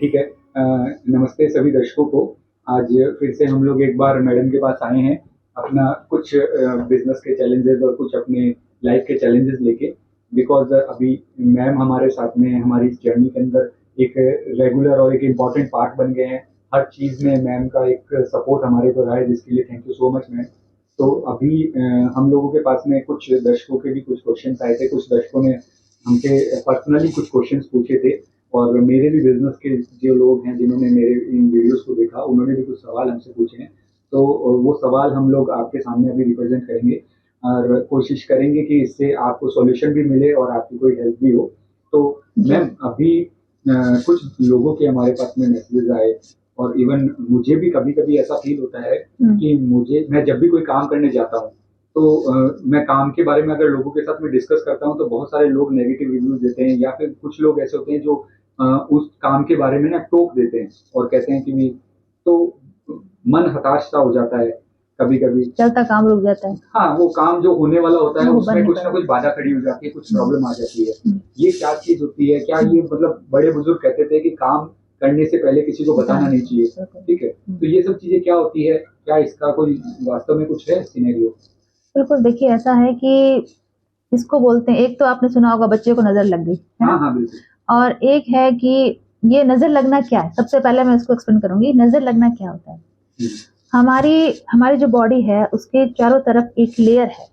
ठीक है। नमस्ते सभी दर्शकों को। आज फिर से हम लोग एक बार मैडम के पास आए हैं अपना कुछ बिजनेस के चैलेंजेस और कुछ अपने लाइफ के चैलेंजेस लेके। बिकॉज अभी मैम हमारे साथ में हमारी इस जर्नी के अंदर एक रेगुलर और एक इम्पॉर्टेंट पार्ट बन गए हैं। हर चीज़ में मैम का एक सपोर्ट हमारे को रहा है, जिसके लिए thank you so much ma'am. तो अभी हम लोगों के पास में कुछ दर्शकों के भी कुछ क्वेश्चन आए थे। कुछ दर्शकों ने हमसे पर्सनली कुछ क्वेश्चंस पूछे थे और मेरे भी बिजनेस के जो लोग हैं जिन्होंने मेरे इन वीडियोस को देखा, उन्होंने भी कुछ सवाल हमसे पूछे हैं। तो वो सवाल हम लोग आपके सामने अभी रिप्रेजेंट करेंगे और कोशिश करेंगे कि इससे आपको सॉल्यूशन भी मिले और आपकी कोई हेल्प भी हो। तो मैम अभी कुछ लोगों के हमारे पास में मैसेजेस आए और इवन मुझे भी कभी कभी ऐसा फील होता है कि मैं जब भी कोई काम करने जाता हूँ तो मैं काम के बारे में अगर लोगों के साथ में डिस्कस करता हूँ तो बहुत सारे लोग नेगेटिव रिव्यूज देते हैं, या फिर कुछ लोग ऐसे होते हैं जो उस काम के बारे में ना टोक देते हैं और कहते हैं कि भी, तो मन हताश सा हो जाता है कभी कभी, चलता काम रुक जाता है। हाँ, वो काम जो होने वाला होता है उसमें कुछ ना कुछ बाधा खड़ी हो जाती है, कुछ प्रॉब्लम आ जाती है। ये क्या चीज होती है? क्या ये मतलब बड़े बुजुर्ग कहते थे कि काम करने से पहले किसी को बताना नहीं चाहिए, ठीक है? तो ये सब चीजें क्या होती है? क्या इसका कोई वास्तव में कुछ है सिनेरियो? बिल्कुल, देखिए ऐसा है कि इसको बोलते हैं, एक तो आपने सुना होगा बच्चे को नजर लग गई, हाँ हाँ बिल्कुल। और एक है कि ये नजर लगना क्या है। सबसे पहले मैं इसको एक्सप्लेन करूंगी, नजर लगना क्या होता है। हमारी जो बॉडी है उसके चारों तरफ एक लेयर है,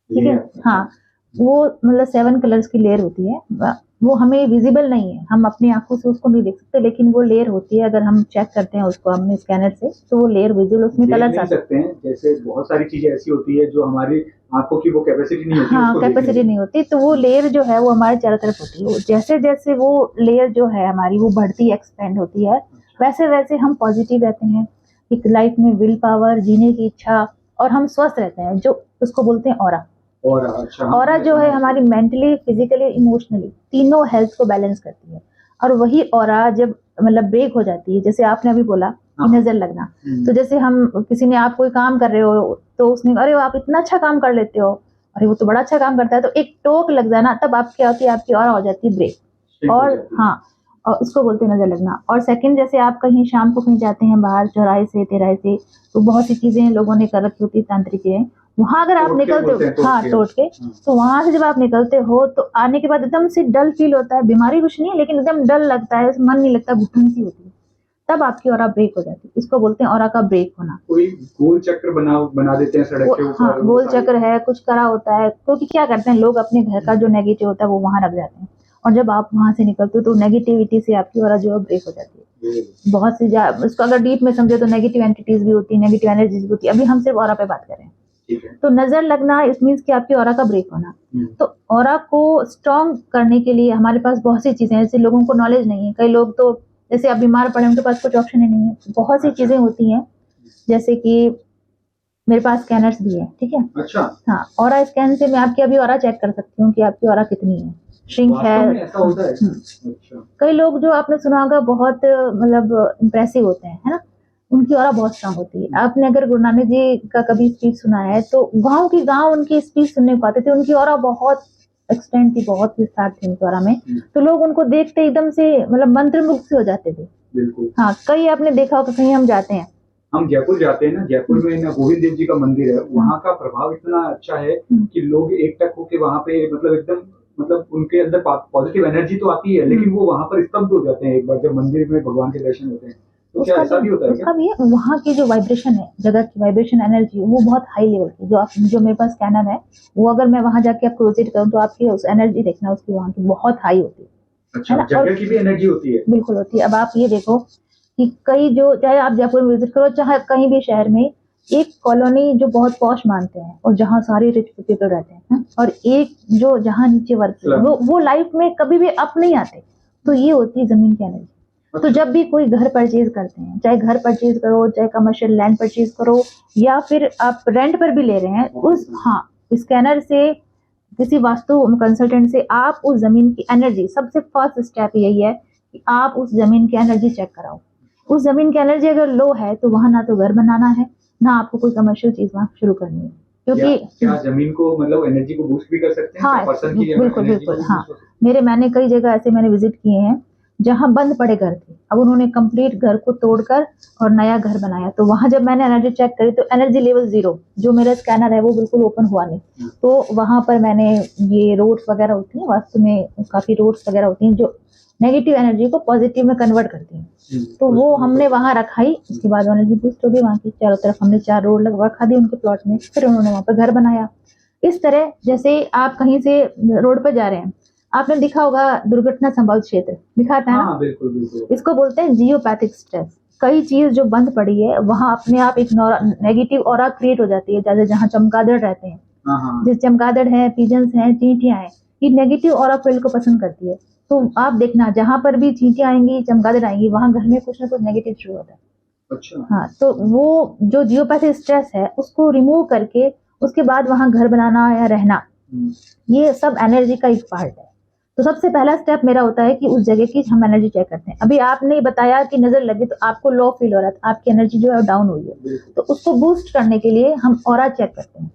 ठीक है? हाँ, वो मतलब 7 कलर्स की लेयर होती है। वो हमें विजिबल नहीं है, हम अपनी आंखों से उसको नहीं देख सकते, लेकिन वो लेयर होती है। अगर हम चेक करते हैं उसको अपने स्कैनर से तो वो लेयर विजिबल, उसमें कलर्स आ सकते हैं। जैसे बहुत सारी चीजें ऐसी होती है जो हमारी आंखों की वो कैपेसिटी नहीं होती। हाँ, कैपेसिटी नहीं होती, तो वो लेयर जो है वो हमारे चारों तरफ होती है। जैसे जैसे वो लेयर जो है हमारी वो बढ़ती एक्सपेंड होती है, वैसे वैसे हम पॉजिटिव रहते हैं, एक लाइफ में विल पावर, जीने की इच्छा, और हम स्वस्थ रहते हैं, जो उसको बोलते हैं ऑरा। ऑरा जो है हमारी मेंटली, फिजिकली, इमोशनली तीनों हेल्थ को बैलेंस करती है। और वही ऑरा जब मतलब ब्रेक हो जाती है, जैसे आपने अभी बोला कि नजर लगना, तो जैसे हम किसी ने, आप कोई काम कर रहे हो तो उसने, अरे आप इतना अच्छा काम कर लेते हो, अरे वो तो बड़ा अच्छा काम करता है, तो एक टोक लग जाना, तब आप क्या होती है, आपकी ऑरा हो जाती है ब्रेक। और हाँ, और उसको बोलते हैं नजर लगना। और सेकंड, जैसे आप कहीं शाम को कहीं जाते हैं बाहर, चौराहे से, तिराहे से, तो बहुत सी चीजें लोगों ने कर रखी होती है, तांत्रिक, वहां अगर आप निकलते हो, हाँ टोट के, तो वहां से जब आप निकलते हो तो आने के बाद एकदम से डल फील होता है। बीमारी कुछ नहीं है, लेकिन एकदम डल लगता है, मन नहीं लगता, घुटन सी होती है, तब आपकी ऑरा ब्रेक हो जाती है। इसको बोलते हैं ऑरा का ब्रेक होना। कोई गोल चक्र बना देते हैं सड़क के ऊपर। हाँ, गोल चक्र है, कुछ करा होता है, क्योंकि क्या करते हैं लोग, अपने घर का जो नेगेटिव होता है वो वहां रख जाते हैं, और जब आप वहां से निकलते हो तो नेगेटिविटी से आपकी ऑरा जो है ब्रेक हो जाती है। बहुत सी, इसको अगर डीप में समझे तो नेगेटिव एंटिटीज भी होती है, नेगेटिव एनर्जीज भी होती है। अभी हम सिर्फ ऑरा पे बात कर रहे हैं। तो नजर लगना इस मीन्स कि आपकी ऑरा का ब्रेक होना। तो ऑरा को स्ट्रॉन्ग करने के लिए हमारे पास बहुत सी चीजें हैं, जैसे लोगों को नॉलेज नहीं है। कई लोग तो जैसे अब बीमार पड़े, उनके पास कुछ ऑप्शन ही नहीं है, बहुत सी चीजें होती हैं, जैसे कि मेरे पास स्कैनर्स भी है, ठीक है? अच्छा। हाँ, ऑरा स्कैन से मैं आपकी अभी ऑरा चेक कर सकती हूँ कि आपकी ऑरा कितनी है, श्रिंक है। ऐसा होता है? अच्छा। कई लोग जो आपने सुना होगा बहुत मतलब इम्प्रेसिव होते हैं, है ना, उनकी ऑरा बहुत स्ट्रांग होती है। आपने अगर गुरु नानक जी का कभी स्पीच सुना है तो गांव उनकी स्पीच सुनने को आते थे, उनकी ऑरा बहुत एक्सटेंड थी, बहुत विस्तार थी उनकी ऑरा में, तो लोग उनको देखते एकदम से मतलब मंत्रमुग्ध से हो जाते थे। बिल्कुल। हाँ, कई आपने देखा होगा, कहीं हम जाते हैं, हम जयपुर जाते हैं ना, जयपुर में ना गोविंद देव जी का मंदिर है, वहाँ का प्रभाव इतना अच्छा है कि लोग एक टक होके वहाँ पे मतलब एकदम मतलब उनके अंदर पॉजिटिव एनर्जी तो आती है, लेकिन वो वहाँ पर स्तब्ध हो जाते हैं एक बार जब मंदिर में भगवान के दर्शन होते हैं। तो क्या ऐसा भी होता है? उसका भी है, वहाँ की जो वाइब्रेशन है, जगह की वाइब्रेशन एनर्जी, वो बहुत हाई लेवल की। जो मेरे पास स्कैनर है, वो अगर मैं वहाँ जाके आपको विजिट करूँ तो आपकी उस एनर्जी देखना, उसकी वहाँ की बहुत हाई होती है। अच्छा, जगह की भी एनर्जी होती है? बिल्कुल होती है। अब आप ये देखो कि कई जो, चाहे आप जयपुर में विजिट करो, चाहे कहीं भी शहर में, एक कॉलोनी जो बहुत पॉश मानते हैं और जहाँ सारे रिच पीपल रहते हैं, और एक जो जहाँ नीचे वर्ग, वो लाइफ में कभी भी अप नहीं आते। तो ये होती है जमीन की एनर्जी। तो जब भी कोई घर परचेज करते हैं, चाहे घर परचेज करो, चाहे कमर्शियल लैंड परचेज करो, या फिर आप रेंट पर भी ले रहे हैं, उस स्कैनर से, किसी वास्तु कंसल्टेंट से आप उस जमीन की एनर्जी, सबसे फर्स्ट स्टेप यही है कि आप उस जमीन की एनर्जी चेक कराओ। उस जमीन की एनर्जी अगर लो है तो वहां ना तो घर बनाना है, ना आपको कोई कमर्शियल चीज वहां शुरू करनी है, क्योंकि क्या जमीन को मतलब एनर्जी को बूस्ट भी कर सकते हैं? हाँ, बिल्कुल। हाँ, मैंने कई जगह ऐसे मैंने विजिट किए हैं, जहाँ बंद पड़े घर थे, अब उन्होंने कंप्लीट घर को तोड़कर और नया घर बनाया। तो वहां जब मैंने एनर्जी चेक करी तो एनर्जी लेवल 0, जो मेरा स्कैनर है वो बिल्कुल ओपन हुआ नहीं। तो वहां पर मैंने ये रोड्स वगैरह होती हैं, वास्तु में काफी रोड्स वगैरह होती हैं जो नेगेटिव एनर्जी को पॉजिटिव में कन्वर्ट करती हैं। तो वो हमने वहां रखाई, उसके बाद एनर्जी बूस्ट हो गई। वहां की चारों तरफ हमने 4 रोड रखा दी उनके प्लॉट में, फिर उन्होंने वहां पर घर बनाया। इस तरह जैसे आप कहीं से रोड पर जा रहे हैं, आपने देखा होगा दुर्घटना संभवित क्षेत्र दिखाता है ना। हाँ, बिल्कुल बिल्कुल। इसको बोलते हैं जियोपैथिक स्ट्रेस। कई चीज जो बंद पड़ी है वहां अपने आप एक नेगेटिव ऑरा क्रिएट हो जाती है। जैसे जहाँ चमगादड़ रहते हैं, हाँ, जिस चमगादड़ है, पिजन्स हैं, चींटियां हैं, ये नेगेटिव ऑरा फील्ड को पसंद करती है। तो आप देखना जहां पर भी चींटियां आएंगी, चमगादड़ आएंगी, वहां घर में कुछ ना कुछ नेगेटिव शुरू होता है। अच्छा। हाँ, तो वो जो जियोपैथिक स्ट्रेस है उसको रिमूव करके उसके बाद वहां घर बनाना या रहना, ये सब एनर्जी का एक पार्ट है। तो सबसे पहला स्टेप मेरा होता है कि उस जगह की हम एनर्जी चेक करते हैं। अभी आपने बताया कि नजर लगी तो आपको लो फील हो रहा था, आपकी एनर्जी जो है डाउन हुई है, तो उसको बूस्ट करने के लिए हम ऑरा चेक करते हैं।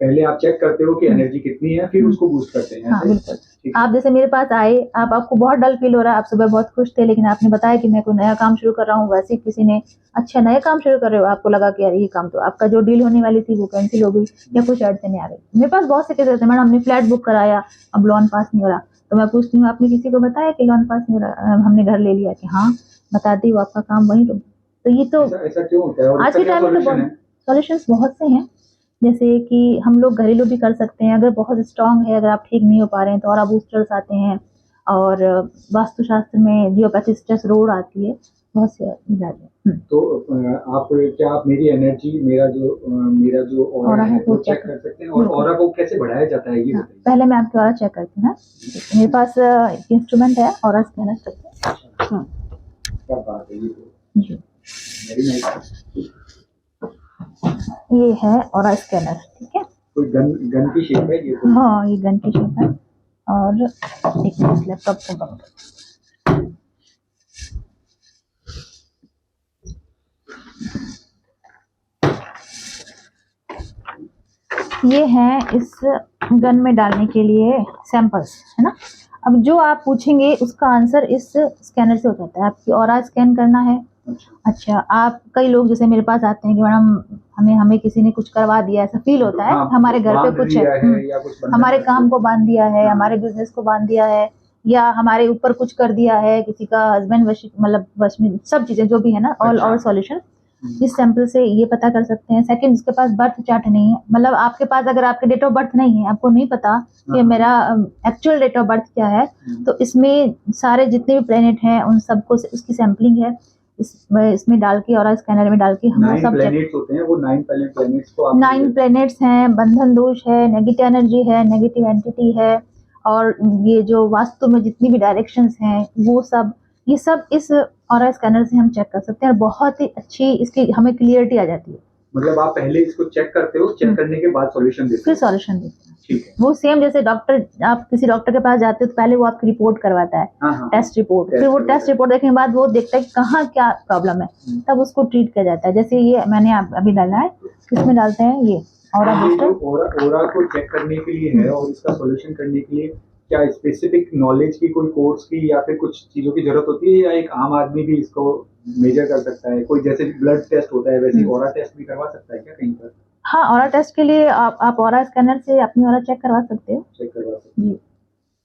पहले आप चेक करते हो कि एनर्जी कितनी है, फिर उसको बूस्ट करते हैं। हाँ बिल्कुल। आप जैसे मेरे पास आए, आपको बहुत डल फील हो रहा है, आप सुबह बहुत खुश थे, लेकिन आपने बताया कि मैं कोई नया काम शुरू कर रहा हूँ। वैसे किसी ने अच्छा नया काम शुरू कर रहे हो, आपको लगा कि यार ये काम तो आपका जो डील होने वाली थी वो कैंसिल हो गई या कुछ अड़चने आ गई। मेरे पास बहुत से केस रहते हैं, मैडम हमने फ्लैट बुक कराया, अब लोन पास नहीं हो रहा। तो मैं पूछती हूँ आपने किसी को बताया कि लोन पास नहीं हो रहा, हमने घर ले लिया, कि हाँ बताती हूँ आपका काम वहीं रुक। तो ये तो ऐसा क्यों होता है और आज के टाइम में तो सॉल्यूशंस बहुत से हैं। जैसे कि हम लोग घरेलू भी कर सकते हैं, अगर बहुत स्ट्रांग है, अगर आप ठीक नहीं हो पा रहे हैं तो ऑरा बूस्टर्स आते हैं। और वास्तुशास्त्र में जियोपैथिक स्ट्रेस रोड आती है, बहुत से इलाज है। तो आप मेरी एनर्जी, मेरा जो ऑरा है वो चेक कर सकते हैं, और ऑरा को कैसे बढ़ाया जाता है ये बताइए। पहले मैं आपकी ऑरा चेक करती हूँ। मेरे पास एक इंस्ट्रूमेंट है, ऑरा स्कैनर करते हैं। क्या बात है, ये जी ये है ऑरा स्कैनर, ठीक है। कोई गन की शेप है ये तो? हाँ, ये गन की शेप है। और एक मिनट, लैपटॉप को बंद कर। ये है इस गन में डालने के लिए सैंपल्स, है ना। अब जो आप पूछेंगे उसका आंसर इस स्कैनर से हो जाता है। आपकी ऑरा स्कैन करना है। अच्छा, आप कई लोग जैसे मेरे पास आते हैं कि मैडम हमें किसी ने कुछ करवा दिया, ऐसा फील होता है। हमारे घर पे कुछ है, हमारे काम को बांध दिया है, हमारे बिजनेस को बांध दिया है, या हमारे ऊपर कुछ कर दिया है, किसी का हस्बैंड मतलब वश में, सब चीजें जो भी है ना, ऑल सॉल्यूशन इस सैंपल से ये पता कर सकते हैं। सेकंड, इसके पास बर्थ चार्ट नहीं है, मतलब आपके पास अगर आपके डेट ऑफ बर्थ नहीं है, आपको नहीं पता कि मेरा एक्चुअल डेट ऑफ बर्थ क्या है, तो इसमें सारे जितने भी प्लेनेट हैं उन सबको उसकी सैंपलिंग है इसमें डाल के, और स्कैनर में डाल के हम सब प्लैनेट्स होते हैं, वो 9 प्लैनेट्स को 9 प्लैनेट्स हैं, बंधन दोष है, नेगेटिव एनर्जी है, नेगेटिव एंटिटी है, और ये जो वास्तु में जितनी भी डायरेक्शंस हैं वो सब, ये सब इस ऑरा स्कैनर से हम चेक कर सकते हैं। और बहुत ही अच्छी इसकी हमें क्लियरिटी आ जाती है। मतलब आप पहले इसको चेक करते हो, चेक करने के बाद सॉल्यूशन देते हो, फिर सॉल्यूशन देते हैं। ठीक है। वो सेम जैसे डॉक्टर, आप किसी डॉक्टर के पास जाते हो तो पहले वो आपकी रिपोर्ट करवाता है, टेस्ट रिपोर्ट, फिर वो टेस्ट रिपोर्ट देखने के बाद वो देखता है कि कहाँ क्या प्रॉब्लम है, तब उसको ट्रीट किया जाता है। जैसे ये मैंने अभी डाला है, इसमें डालते हैं ये ऑरा बूस्टर। ऑरा को चेक करने के लिए है और इसका सॉल्यूशन करने के लिए क्या स्पेसिफिक नॉलेज की, कोई कोर्स की या फिर कुछ चीजों की जरूरत होती है, या एक आम आदमी भी इसको मेजर कर सकता है? कोई जैसे ब्लड टेस्ट होता है वैसे ऑरा टेस्ट भी करवा सकता है क्या कहीं पर? हाँ, ऑरा टेस्ट के लिए आप ऑरा स्कैनर से अपनी ऑरा चेक करवा सकते हो। चेक करवा सकते हैं,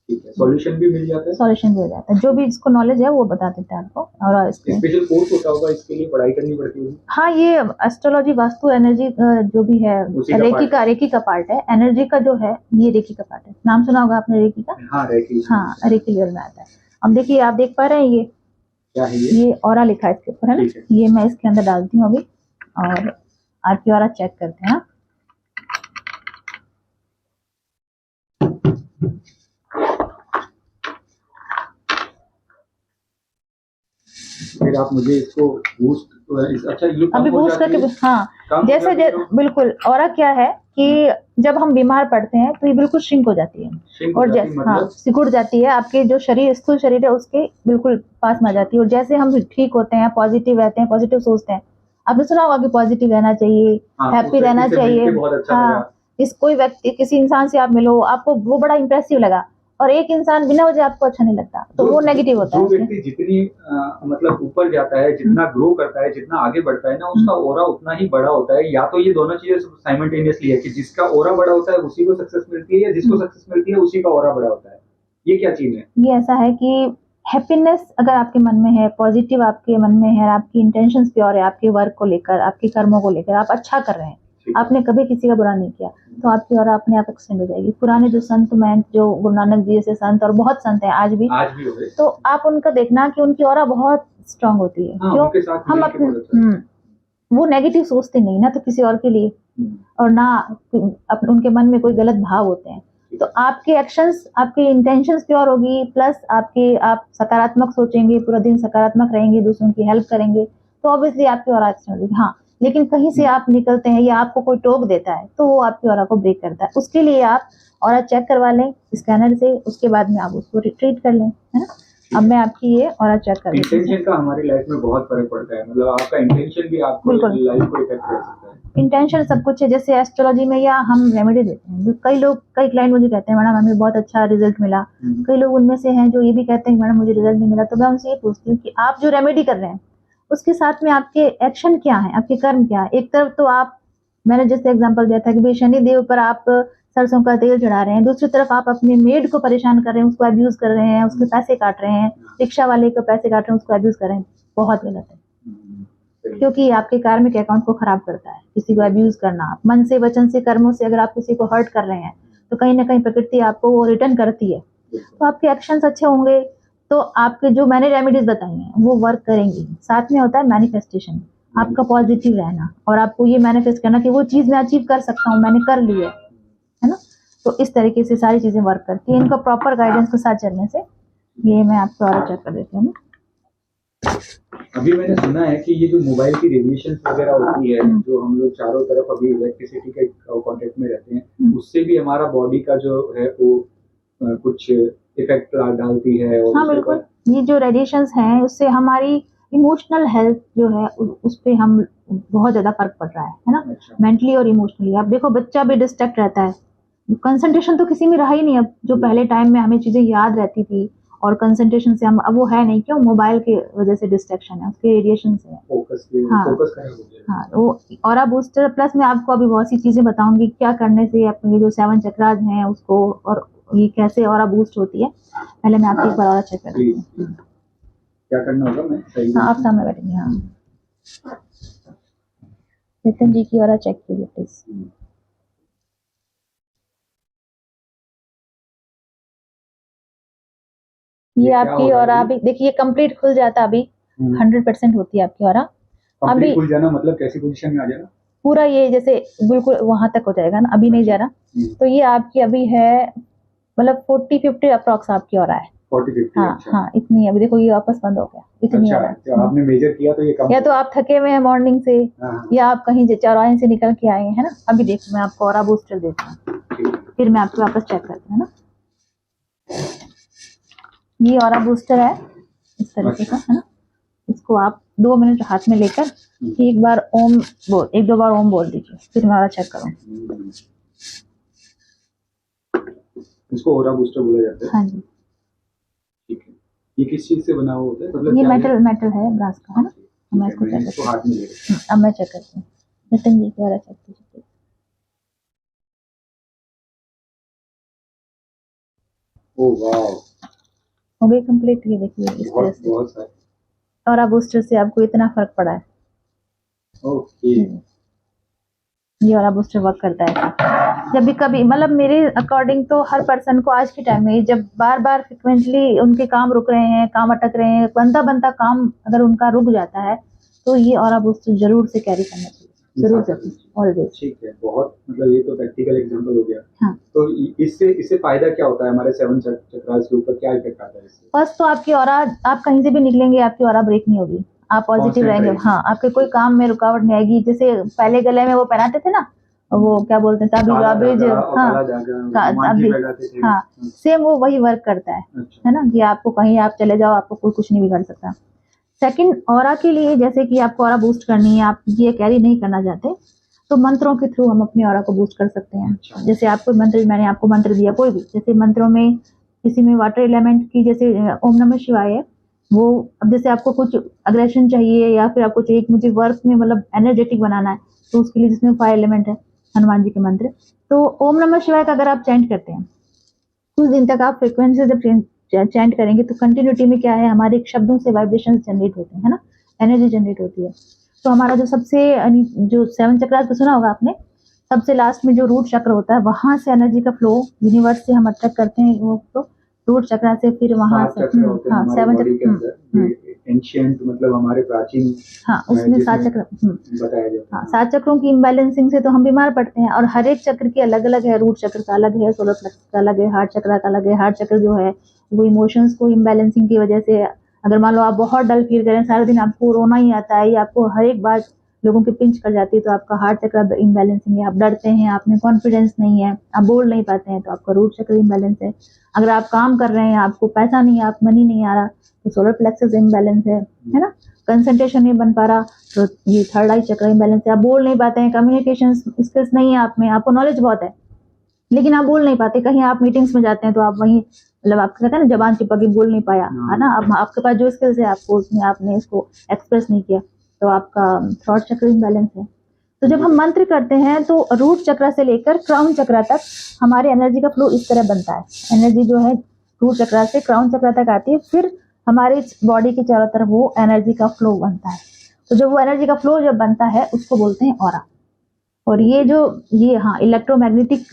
ठीक है। सॉल्यूशन भी मिल जाता है? सॉल्यूशन भी हो जाता है, जो भी इसको नॉलेज है वो बता देता है आपको। और स्पेशल कोर्स होता होगा इसके लिए, पढ़ाई करनी पड़ती होगी? हाँ, ये एस्ट्रोलॉजी, वास्तु, एनर्जी जो भी है, रेकी का पार्ट है। एनर्जी का जो है ये रेकी का पार्ट है। नाम सुना होगा आपने रेकी का? हाँ, रेकी लेवल में आता है। अब देखिए, आप देख पा रहे हैं ये क्या है? ये ऑरा लिखा है इसके ऊपर, है ना। ये मैं इसके अंदर डालती हूँ अभी, और आपकी ऑरा चेक करते हैं। फिर आप मुझे इसको बूस्ट, अच्छा ये अभी बूस्ट करके, हाँ, जैसे बिल्कुल। ऑरा क्या है कि जब हम बीमार पड़ते हैं तो ये बिल्कुल श्रिंक हो जाती है, और जैसे हाँ सिकुड़ जाती है, आपके जो शरीर, स्थूल शरीर है उसके बिल्कुल पास में आ जाती है। और जैसे हम ठीक होते हैं, पॉजिटिव रहते हैं, पॉजिटिव सोचते हैं, आपने सुना होगा कि पॉजिटिव रहना चाहिए, हैप्पी रहना चाहिए। हाँ, कोई व्यक्ति, किसी इंसान से आप मिलो, आपको वो बड़ा इंप्रेसिव लगा, और एक इंसान बिना वजह आपको अच्छा नहीं लगता, तो वो नेगेटिव होता जो है उसमें। व्यक्ति जितनी मतलब ऊपर जाता है, जितना ग्रो करता है, जितना आगे बढ़ता है ना, उसका ओरा उतना ही बड़ा होता है। या तो ये दोनों चीजें साइमल्टेनियसली है कि जिसका ओरा बड़ा होता है उसी को सक्सेस मिलती है, या जिसको सक्सेस मिलती है उसी का ओरा बड़ा होता है। ये क्या चीज है? ये ऐसा है कि हैप्पीनेस अगर आपके मन में है, पॉजिटिव आपके मन में है, आपकी इंटेंशंस प्योर है, आपके वर्क को लेकर, आपके कर्मों को लेकर, आप अच्छा कर रहे हैं, आपने कभी किसी का बुरा नहीं किया, तो आपकी और अपने आप एक्सटेंड हो जाएगी। पुराने जो संत महंत, जो गुरु नानक जी जैसे संत और बहुत संत हैं आज भी हो गए, तो आप उनका देखना कि उनकी ऑरा बहुत स्ट्रांग होती है। हाँ, क्यों? उनके साथ हम मिल के अपने बहुत अच्छा है। वो नेगेटिव सोचते नहीं ना, तो किसी और के लिए, और ना उनके मन में कोई गलत भाव होते हैं। तो आपके एक्शंस, आपकी इंटेंशंस प्योर होगी, प्लस आप सकारात्मक सोचेंगे, पूरा दिन सकारात्मक रहेंगे, दूसरों की हेल्प करेंगे, तो ऑब्वियसली आपकी ऑरा एक्सटेंड होगी। हाँ, लेकिन कहीं से आप निकलते हैं या आपको कोई टोक देता है तो वो आपकी ऑरा को ब्रेक करता है। उसके लिए आप ऑरा चेक करवा लें स्कैनर से, उसके बाद में आप उसको रिट्रीट कर लें, है ना। अब मैं आपकी ये ऑरा चेक कर देती हूँ। इंटेंशन का हमारी लाइफ में बहुत फर्क पड़ता है, मतलब आपका इंटेंशन भी आपको बिल्कुल। लाइफ को इफेक्ट कर सकता है। इंटेंशन सब कुछ है। जैसे एस्ट्रोलॉजी में या हम रेमेडी देते हैं, कई क्लाइंट मुझे कहते हैं मैडम हमें बहुत अच्छा रिजल्ट मिला। कई लोग उनमें से हैं जो ये भी कहते हैं मैडम मुझे रिजल्ट नहीं मिला। तो मैं उनसे ये पूछती हूँ कि आप जो रेमेडी कर रहे हैं उसके साथ में आपके एक्शन क्या है, आपके कर्म क्या है। एक तरफ तो आप, मैंने जैसे एग्जांपल दिया था कि भाई शनि देव पर आप सरसों का तेल चढ़ा रहे हैं, दूसरी तरफ आप अपने मेड को परेशान कर रहे हैं, उसको अब्यूज कर रहे हैं, उसके पैसे काट रहे हैं, रिक्शा वाले को पैसे काट रहे हैं, उसको अब्यूज कर रहे हैं। बहुत गलत है, क्योंकि आपके कार्मिक अकाउंट को खराब करता है किसी को अब्यूज करना। आप मन से, वचन से, कर्मों से अगर आप किसी को हर्ट कर रहे हैं तो कहीं ना कहीं प्रकृति आपको वो रिटर्न करती है। तो आपके एक्शंस अच्छे होंगे तो आपके जो मैंने रेमेडीज बताई हैं वो वर्क करेंगी। साथ में होता है मैनिफेस्टेशन, आपका पॉजिटिव रहना और आपको ये मैनिफेस्ट करना कि वो चीज मैं अचीव कर सकता हूँ, मैंने कर ली है ना। तो इस तरीके से सारी चीजें वर्क करती है। इनका प्रॉपर गाइडेंस के साथ चलने से ये मैं आपको और चेक कर देती हूँ। अभी मैंने सुना है कि ये जो मोबाइल की रेडिएशन वगैरह होती है, जो हम लोग चारों तरफ अभी इलेक्ट्रिसिटी के कांटेक्ट में रहते हैं, उससे भी हमारा बॉडी का जो है वो कुछ इफेक्ट डालती है। और हाँ बिल्कुल, ये जो रेडिएशंस हैं उससे हमारी इमोशनल हेल्थ जो है उस पे हम बहुत ज्यादा फर्क पड़ रहा है ना। अच्छा। मेंटली और इमोशनली आप देखो बच्चा भी डिस्ट्रैक्ट रहता है, कंसंट्रेशन तो किसी में रहा ही नहीं। अब जो पहले टाइम में हमें चीजें याद रहती थी और कंसंट्रेशन से हम, अब वो है नहीं। क्यों? मोबाइल की वजह से डिस्ट्रैक्शन है, उसके रेडिएशन से है। फोकस खराब हो गया। हाँ, वो ऑरा बूस्टर प्लस मैं आपको अभी बहुत सी चीजें बताऊंगी क्या करने से अपने जो 7 चक्रास हैं उसको, और ये कैसे ऑरा बूस्ट होती है। पहले मैं आपकी एक बार ऑरा चेक कर देती हूँ। क्या करना होगा? मैं सही हाँ, आप सामने बैठेंगे। हाँ, नितिन जी की ऑरा चेक कीजिए प्लीज। ये आपकी ऑरा अभी देखिए कंप्लीट खुल जाता, अभी 100% होती है आपकी ऑरा। अभी खुल जाना मतलब कैसी पोजीशन में आ जाना? पूरा ये जैसे बिल्कुल वहां तक हो जाएगा ना, अभी नहीं जा रहा। तो ये आपकी अभी है मतलब 40-50 अप्रॉक्स आपकी ऑरा है। 40-50। हाँ अच्छा। हाँ, इतनी अभी देखो ये वापस बंद हो गया, इतनी अच्छा, ऑरा। तो आपने मेजर किया तो ये कम, या तो आप थके हुए हैं मॉर्निंग से, या आप कहीं चौराहे से निकल के आए हैं, है ना। अभी देखो मैं आपको ऑरा बूस्टर देती हूँ, फिर मैं आपको वापस चेक करती हूँ ना। ये ऑरा बूस्टर है इस तरीके का, है ना। इसको आप 2 मिनट हाथ में लेकर एक दो बार ओम बोल दीजिए, फिर मैं ऑरा चेक करूँ। इसको ऑरा बूस्टर बोला जाता है। हाँ जी। ठीक है, ये किस चीज से बना हुआ होता है? मतलब ये मेटल है, ब्रास का, है ना। मैं इसको चेक करती हूँ, हाथ में ले। अब मैं चेक करती हूँ। नितिन जी की ऑरा चेक कीजिए। ओह वाओ, हो गई कंप्लीट। ये देखिए इस तरह से बहुत सारे ऑरा बूस्टर से आपको इतना फर्क पड़ा है। ओके, ये ऑरा बूस्टर वर्क करता है। जब भी कभी मतलब मेरे अकॉर्डिंग तो हर पर्सन को आज के टाइम में जब बार बार फ्रिक्वेंटली उनके काम रुक रहे हैं, काम अटक रहे हैं, बनता काम अगर उनका रुक जाता है तो ये ऑरा बूस्टर जरूर से कैरी करना चाहिए, जरूर से, ऑलवेज। ठीक है, बहुत मतलब ये तो प्रैक्टिकल एग्जांपल हो गया। हाँ। तो इससे फायदा क्या होता है हमारे 7 चक्रास के ऊपर? क्या इफेक्ट आता है इससे? फर्स्ट तो आपकी ऑरा, आप कहीं से भी निकलेंगे आपकी ऑरा ब्रेक नहीं होगी, आप पॉजिटिव रहेंगे। हाँ, आपके कोई काम में रुकावट नहीं आएगी। जैसे पहले गले में वो पहनाते थे ना, वो क्या बोलते हैं, ताबीज। हाँ, सेम वो वही वर्क करता है ना, कि आपको कहीं आप चले जाओ आपको कोई कुछ नहीं बिगाड़ सकता। सेकंड, ऑरा के लिए जैसे कि आपको ऑरा बूस्ट करनी है, आप ये कैरी नहीं करना चाहते, तो मंत्रों के थ्रू हम अपने ऑरा को बूस्ट कर सकते हैं। जैसे आपको मंत्र, मैंने आपको मंत्र दिया कोई भी, जैसे मंत्रों में किसी में वाटर एलिमेंट की, जैसे ओम नमः शिवाय है वो, अब जैसे आपको कुछ अग्रेशन चाहिए या फिर आपको चाहिए कि मुझे वर्क में मतलब एनर्जेटिक बनाना है, तो उसके लिए जिसमें फायर एलिमेंट है हनुमान जी के मंत्र, तो ओम नमः शिवाय का अगर आप चैंट करते हैं कुछ दिन तक, आप फ्रिक्वेंसी जब चैंट करेंगे तो कंटिन्यूटी में क्या है, हमारे शब्दों से वाइब्रेशन जनरेट होते हैं, है ना, एनर्जी जनरेट होती है। तो हमारा जो सबसे जो 7 चक्रास को सुना होगा आपने, सबसे लास्ट में जो रूट चक्र होता है, वहां से एनर्जी का फ्लो यूनिवर्स से हम अट्रैक्ट करते हैं वो तो रूट चक्र से, फिर वहां से 7 चक्र, एंशिएंट मतलब हमारे प्राचीन, हाँ उसमें 7 चक्र बताया जाता है। हाँ 7 चक्रों की इम्बैलेंसिंग से तो हम बीमार पड़ते हैं, और हर एक चक्र की अलग अलग है, रूट चक्र का अलग है, सोलर प्लेक्स का अलग है, हार्ट चक्र का अलग है। हार्ट चक्र जो है वो इमोशंस को इम्बैलेंसिंग की वजह से, अगर मान लो आप बहुत डल फील करें, सारा दिन आपको रोना ही आता है, या आपको हर एक बात लोगों की पिंच कर जाती है, तो आपका हार्ट चक्र इम्बैलेंसिंग है, आप डरते हैं, आप में कॉन्फिडेंस नहीं है, आप बोल नहीं पाते हैं, तो आपका रूट चक्र इम्बैलेंस है। अगर आप काम कर रहे हैं, आपको पैसा नहीं, आप मनी नहीं आ रहा, तो सोलर प्लेक्सस इम्बैलेंस है ना, कंसंट्रेशन नहीं बन पा रहा, तो ये थर्ड आई चक्र इम्बैलेंस है। आप बोल नहीं पाते हैं, कम्युनिकेशन स्किल्स नहीं है आप में, आपको नॉलेज बहुत है लेकिन आप बोल नहीं पाते, कहीं आप मीटिंग्स में जाते हैं तो आप वहीं मतलब आपको कहते हैं ना जबान चिपक के बोल नहीं पाया, है ना, अब आपके पास जो स्किल्स है आपको उसमें आपने इसको एक्सप्रेस नहीं किया, तो आपका थ्रॉट चक्र इम्बैलेंस है। तो जब हम मंत्र करते हैं तो रूट चक्र से लेकर क्राउन चक्र तक हमारे एनर्जी का फ्लो इस तरह बनता है। एनर्जी जो है रूट चक्र से क्राउन चक्र तक आती है, फिर हमारे बॉडी के चारों तरफ वो एनर्जी का फ्लो बनता है। तो जब वो एनर्जी का फ्लो जब बनता है उसको बोलते हैं ऑरा। और ये हाँ इलेक्ट्रोमैग्नेटिक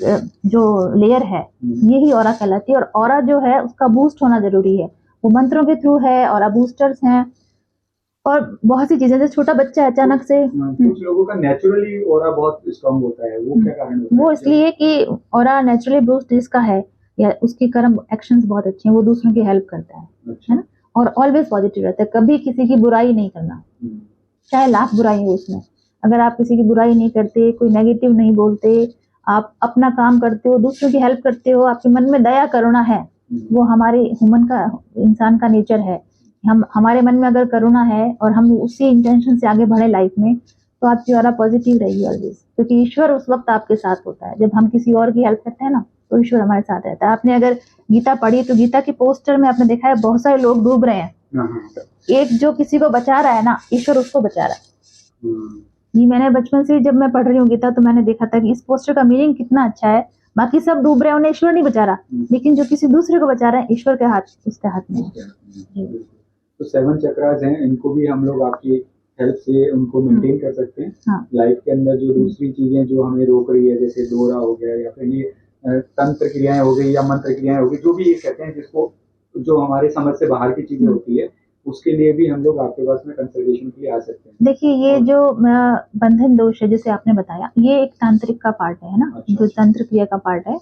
जो लेयर है यही ऑरा कहलाती है। और ऑरा जो है उसका बूस्ट होना जरूरी है, वो मंत्रों के थ्रू है, ऑरा बूस्टर्स हैं और बहुत सी चीजें। जैसे छोटा बच्चा अचानक से कुछ लोगों का नेचुरली ऑरा बहुत स्ट्रांग होता है, वो क्या कारण होता है? वो इसलिए कि ऑरा नेचुरली बूस्ट जिसका है या उसके कर्म एक्शंस बहुत अच्छे हैं, वो दूसरों की हेल्प करता है ना, और ऑलवेज पॉजिटिव रहता है, कभी किसी की बुराई नहीं करना, चाहे लाख बुराई हो उसमें। अगर आप किसी की बुराई नहीं करते, कोई नेगेटिव नहीं बोलते, आप अपना काम करते हो, दूसरों की हेल्प करते हो, आपके मन में दया करुणा है, वो हमारे ह्यूमन का इंसान का नेचर है। हमारे मन में अगर करुणा है और हम उसी इंटेंशन से आगे बढ़े लाइफ में, तो आपकी ऑरा पॉजिटिव रहेगी ऑलवेज, क्योंकि ईश्वर उस वक्त आपके साथ होता है जब हम किसी और की हेल्प करते हैं ना, तो ईश्वर हमारे साथ रहता है। आपने अगर गीता पढ़ी तो गीता के पोस्टर में आपने देखा है बहुत सारे लोग डूब रहे हैं, तो एक जो किसी को बचा रहा है ना, ईश्वर उसको बचा रहा है। ये मैंने बचपन से जब मैं पढ़ रही हूँ गीता, तो मैंने देखा था कि इस पोस्टर का मीनिंग कितना अच्छा है। बाकी सब डूब रहे हैं, उन्हें ईश्वर नहीं बचा रहा, लेकिन जो किसी दूसरे को बचा रहा है, ईश्वर के हाथ, उसके हाथ में है। तो 7 चक्रास हैं, इनको भी हम लोग आपकी हेल्प से उनको मेंटेन कर सकते हैं। हाँ। लाइफ के अंदर जो दूसरी चीजें जो हमें रोक रही है, जैसे दोहरा हो गया या फिर ये तंत्र क्रियाएं हो गई या मंत्र क्रियाएं हो गई, जो भी ये कहते हैं जिसको, जो हमारे समझ से बाहर की चीजें होती है, उसके लिए भी हम लोग आपके पास में कंसल्टेशन के लिए आ सकते हैं। देखिए ये जो बंधन दोष है जैसे आपने बताया, ये एक तांत्रिक का पार्ट है ना, जो तंत्र क्रिया का पार्ट है।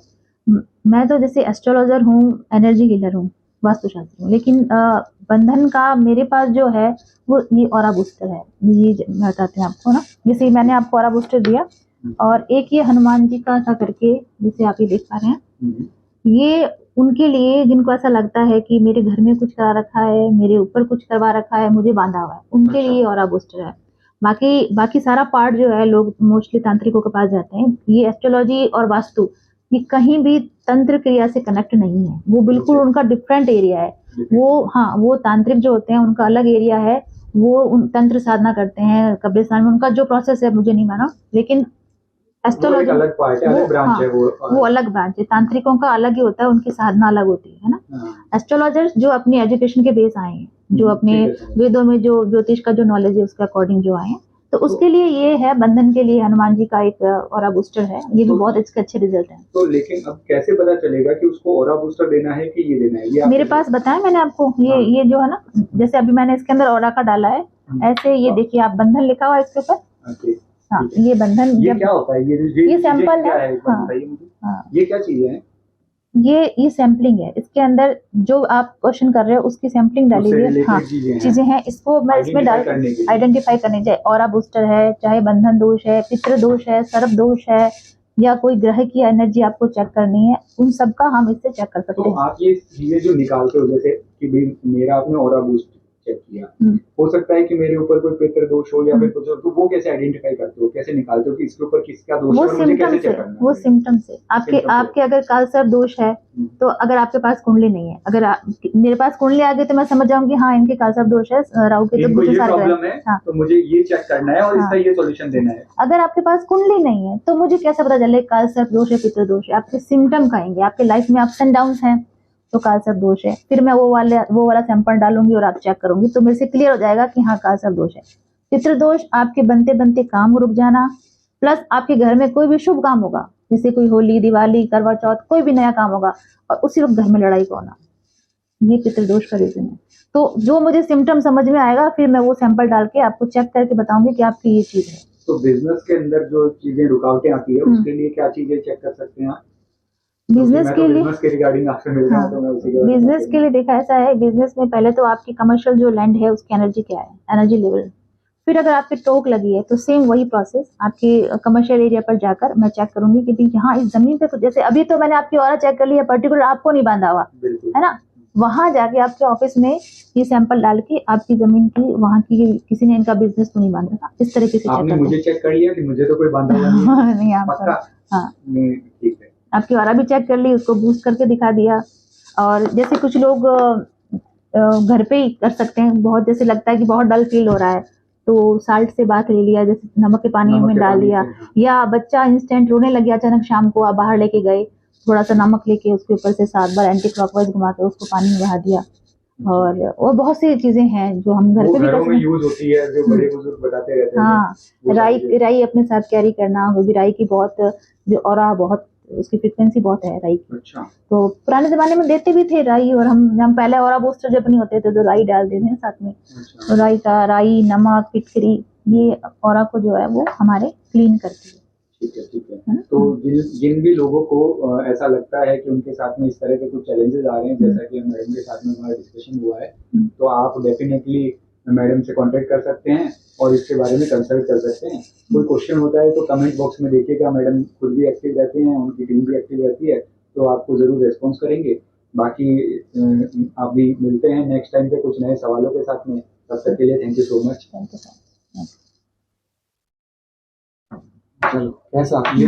मैं तो जैसे एस्ट्रोलॉजर हूँ, एनर्जी हीलर हूँ, वास्तुशास्त्री हूँ, लेकिन बंधन का मेरे पास जो है वो ये ऑरा बूस्टर है। ये मैं बताती हूँ आपको ना, जैसे मैंने आपको ऑरा बूस्टर दिया, और एक ये हनुमान जी का था करके, जिसे आप ये देख पा रहे हैं, ये उनके लिए जिनको ऐसा लगता है कि मेरे घर में कुछ करा रखा है, मेरे ऊपर कुछ करवा रखा है, मुझे बांधा हुआ है, उनके लिए ऑरा बूस्टर है। बाकी सारा पार्ट जो है लोग मोस्टली तांत्रिकों के पास जाते हैं। ये एस्ट्रोलॉजी और वास्तु ये कहीं भी तंत्र क्रिया से कनेक्ट नहीं है, वो बिल्कुल उनका डिफरेंट एरिया है। वो तांत्रिक जो होते हैं उनका अलग एरिया है, वो उन तंत्र साधना करते हैं कब्रिस्तान में, उनका जो प्रोसेस है मुझे नहीं माना, लेकिन एस्ट्रोलॉजी अलग पार्ट है, अलग ब्रांच है, वो अलग ब्रांच है। तांत्रिकों का अलग ही होता है, उनकी साधना अलग होती है ना। एस्ट्रोलॉजर्स जो अपनी एजुकेशन के बेस आए हैं, जो अपने वेदों में जो ज्योतिष का जो नॉलेज है उसके अकॉर्डिंग जो आए हैं, तो उसके लिए ये है, बंधन के लिए हनुमान जी का एक ऑरा बूस्टर है, ये भी बहुत इसके अच्छे रिजल्ट हैं। तो लेकिन अब कैसे पता चलेगा कि उसको ऑरा बूस्टर देना है कि ये देना है? ये मेरे पास बताया मैंने आपको, ये जो है ना, जैसे अभी मैंने इसके अंदर ऑरा का डाला है, ऐसे ये देखिए आप बंधन लिखा हुआ है इसके ऊपर। हाँ, ये बंधन ये क्या होता है? ये सैंपल है। हाँ, ये क्या चीजें हैं? ये सैम्पलिंग है, इसके अंदर जो आप क्वेश्चन कर रहे हो उसकी सैम्पलिंग डाली हुई है। हाँ, चीजें हैं, इसको मैं इसमें डाल आइडेंटिफाई करने, चाहे ऑरा बूस्टर है, चाहे बंधन दोष है, पितृ दोष है, सर्प दोष है, या कोई ग्रह की एनर्जी आपको चेक करनी है, उन सब का हम इससे चेक कर सकते हैं। तो आप ये चीजें जो निकालते हो, जैसे कि भाई मेरा आपने ऑरा बूस्ट चेक किया, हो सकता है कि मेरे ऊपर कोई पितृ दोष हो या फिर कुछ हो, तो वो कैसे आइडेंटिफाई करते हो, कैसे निकालते हो कि इसके ऊपर किसका दोष है वो और मुझे सिम्टम कैसे से, चेक करना वो है? सिम्टम से आपके Symptom से। आपके अगर कालसर्प दोष है तो अगर आपके पास कुंडली नहीं है, अगर मेरे पास कुंडली आ गई तो मैं समझ जाऊंगी हाँ इनके कालसर्प दोष है, राहु के तो इनको दूसरे ये सारे प्रॉब्लम है, हाँ। तो मुझे ये चेक करना है और हाँ। इसका ये सॉल्यूशन देना है। अगर आपके पास कुंडली नहीं है तो मुझे कैसे पता चले कालसर्प दोष है पितृ दोष है? आपके सिम्टम कहेंगे, आपके लाइफ में अप्स एंड डाउन्स हैं तो कालसर्प दोष है, फिर मैं वो वाला सैंपल डालूंगी और आप चेक करूंगी तो मेरे से क्लियर हो जाएगा कि हाँ कालसर्प दोष है। पितृ दोष आपके बनते बनते काम रुक जाना, प्लस आपके घर में कोई भी शुभ काम होगा, जैसे कोई होली, दिवाली, करवा चौथ, कोई भी नया काम होगा और उसी वक्त घर में लड़ाई का होना, ये पितृदोष का रीजन है। तो जो मुझे सिम्टम समझ में आएगा फिर मैं वो सैंपल डाल के आपको चेक करके बताऊंगी कि आपकी ये चीज है। तो बिजनेस के अंदर जो चीजें रुकावटें आती है उसके लिए क्या चीजें चेक कर सकते हैं आप? बिजनेस मैं के तो लिए बिजनेस के रिगार्डिंग आपसे मिल रहा हूं, तो मैं उसी के बारे में बिजनेस बात के लिए देखा ऐसा है, बिजनेस में पहले तो आपकी कमर्शियल जो लैंड है उसकी एनर्जी क्या है, एनर्जी लेवल। फिर अगर आपकी टोक लगी है तो सेम वही प्रोसेस आपकी कमर्शियल एरिया पर जाकर मैं चेक करूंगी कि भाई यहाँ इस जमीन पे तो, जैसे अभी तो मैंने आपकी ऑरा चेक कर लिया, पर्टिकुलर आपको नहीं बांधा हुआ बिल्कुल है ना, वहां जाके आपके ऑफिस में ये सैंपल डाल के आपकी जमीन की वहां की किसी ने इनका बिजनेस तो नहीं बांधा था, इस तरीके से आपने चेक मुझे चेक कर लिया कि मुझे तो कोई बांधा हुआ नहीं है, नहीं आप पक्का? हाँ नहीं, ठीक है। आपकी ऑरा भी चेक कर ली, उसको बूस्ट करके दिखा दिया। और जैसे कुछ लोग घर पे ही कर सकते हैं, बहुत जैसे लगता है कि बहुत डल फील हो रहा है तो साल्ट से बात ले लिया, जैसे नमक के पानी नमक में के डाल पानी लिया, से, हाँ। या बच्चा इंस्टेंट रोने लग गया अचानक शाम को, आप बाहर लेके गए, थोड़ा सा नमक लेके उसके ऊपर से 7 बार एंटी क्लॉकवाइज घुमा के उसको पानी में बहा दिया। और बहुत सी चीजें हैं जो हम घर वो पे भी कर घरों सकते में हैं। यूज होती है, जो बड़े बुजुर्ग बताते रहते हैं। हाँ, वो राई सारी चीजें। राई अपने साथ कैरी करना, वो भी राई की बहुत जो ऑरा बहुत उसकी फ्रिक्वेंसी बहुत है राई की। अच्छा, तो पुराने जमाने में देते भी थे राई, और हम पहले ऑरा बूस्टर जब नहीं होते थे तो राई डाल देते हैं साथ में, अच्छा। तो राई नमक फिटकरी ये ऑरा को जो है वो हमारे क्लीन करती है। ठीक है, ठीक है। तो जिन भी लोगों को ऐसा लगता है कि उनके साथ में इस तरह के कुछ चैलेंजेस आ रहे हैं, जैसा कि मैडम के साथ में हमारा डिस्कशन हुआ है, तो आप डेफिनेटली मैडम से कांटेक्ट कर सकते हैं और इसके बारे में कंसल्ट कर सकते हैं। कोई क्वेश्चन होता है तो कमेंट बॉक्स में देखिएगा, मैडम खुद भी एक्टिव रहते हैं, उनकी टीम भी एक्टिव रहती है, तो आपको जरूर रेस्पॉन्स करेंगे। बाकी आप भी मिलते हैं नेक्स्ट टाइम पे कुछ नए सवालों के साथ में, तब तक के लिए thank you so much. Thank you sir. चलो कैसा ये